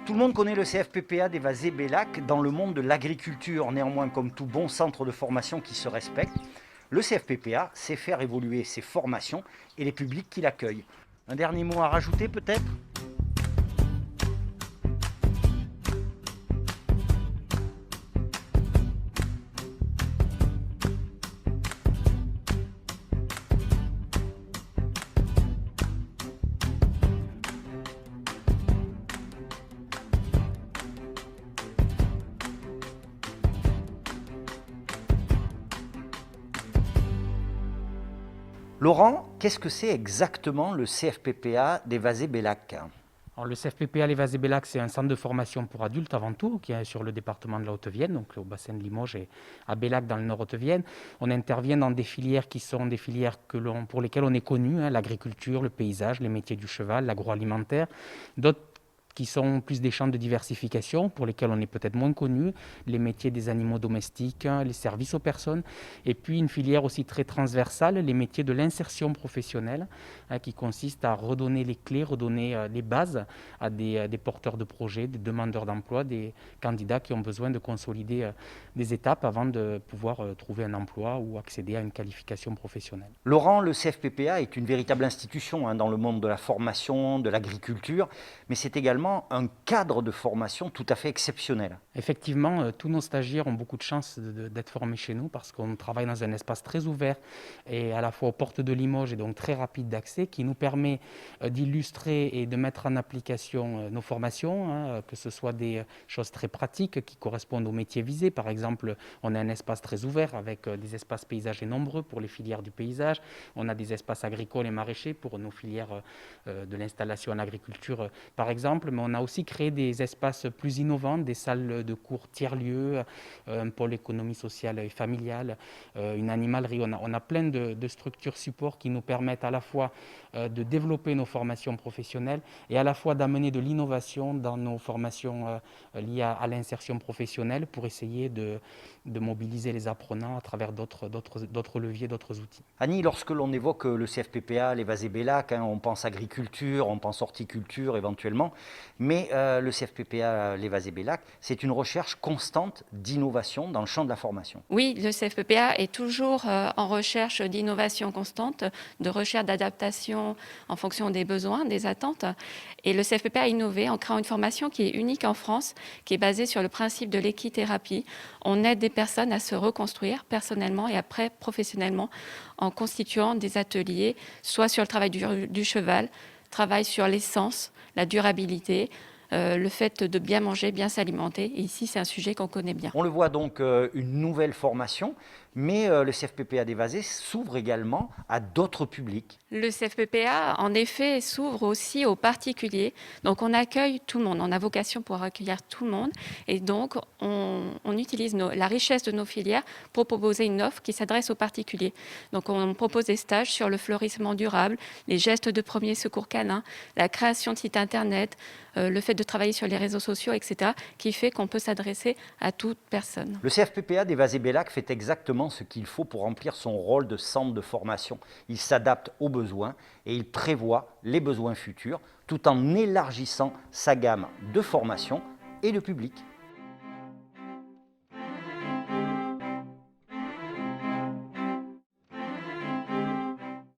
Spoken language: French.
Tout le monde connaît le CFPPA des Vazé-Bellac dans le monde de l'agriculture. Néanmoins, comme tout bon centre de formation qui se respecte, le CFPPA sait faire évoluer ses formations et les publics qui l'accueillent. Un dernier mot à rajouter peut-être ? Laurent, qu'est-ce que c'est exactement le CFPPA des Vazé-Bellac ? Alors, le CFPPA Les Vazé-Bellac, c'est un centre de formation pour adultes avant tout, qui est sur le département de la Haute-Vienne, donc au bassin de Limoges et à Bellac dans le nord Haute-Vienne. On intervient dans des filières qui sont des filières pour lesquelles on est connu, l'agriculture, le paysage, les métiers du cheval, l'agroalimentaire. D'autres qui sont plus des champs de diversification, pour lesquels on est peut-être moins connu, les métiers des animaux domestiques, les services aux personnes, et puis une filière aussi très transversale, les métiers de l'insertion professionnelle, qui consiste à redonner les clés, redonner les bases à des porteurs de projets, des demandeurs d'emploi, des candidats qui ont besoin de consolider des étapes avant de pouvoir trouver un emploi ou accéder à une qualification professionnelle. Laurent, le CFPPA est une véritable institution dans le monde de la formation, de l'agriculture, mais c'est également un cadre de formation tout à fait exceptionnel. Effectivement, tous nos stagiaires ont beaucoup de chance d'être formés chez nous parce qu'on travaille dans un espace très ouvert et à la fois aux portes de Limoges et donc très rapide d'accès qui nous permet d'illustrer et de mettre en application nos formations, que ce soit des choses très pratiques qui correspondent aux métiers visés. Par exemple, on a un espace très ouvert avec des espaces paysagers nombreux pour les filières du paysage. On a des espaces agricoles et maraîchers pour nos filières de l'installation en agriculture, par exemple. Mais on a aussi créé des espaces plus innovants, des salles de cours tiers-lieux, un pôle économie sociale et familiale, une animalerie. On a plein de structures support qui nous permettent à la fois de développer nos formations professionnelles et à la fois d'amener de l'innovation dans nos formations liées à l'insertion professionnelle pour essayer de mobiliser les apprenants à travers d'autres leviers, d'autres outils. Annie, lorsque l'on évoque le CFPPA, les Vazé-Bellac, on pense agriculture, on pense horticulture éventuellement, mais le CFPPA, les Vazé-Bellac, c'est une recherche constante d'innovation dans le champ de la formation. Oui, le CFPPA est toujours en recherche d'innovation constante, de recherche d'adaptation en fonction des besoins, des attentes. Et le CFPPA a innové en créant une formation qui est unique en France, qui est basée sur le principe de l'équithérapie. On aide des personnes à se reconstruire personnellement et après professionnellement en constituant des ateliers, soit sur le travail du cheval, travail sur l'essence, la durabilité, le fait de bien manger, bien s'alimenter. Et ici, c'est un sujet qu'on connaît bien. On le voit donc, une nouvelle formation, mais le CFPPA des Vazé s'ouvre également à d'autres publics. Le CFPPA, en effet, s'ouvre aussi aux particuliers. Donc, on accueille tout le monde. On a vocation pour accueillir tout le monde. Et donc, on utilise la richesse de nos filières pour proposer une offre qui s'adresse aux particuliers. Donc, on propose des stages sur le fleurissement durable, les gestes de premier secours canin, la création de sites internet, le fait de travailler sur les réseaux sociaux, etc., qui fait qu'on peut s'adresser à toute personne. Le CFPPA des Vazé-Bellac fait exactement ce qu'il faut pour remplir son rôle de centre de formation. Il s'adapte aux besoins et il prévoit les besoins futurs tout en élargissant sa gamme de formation et de public.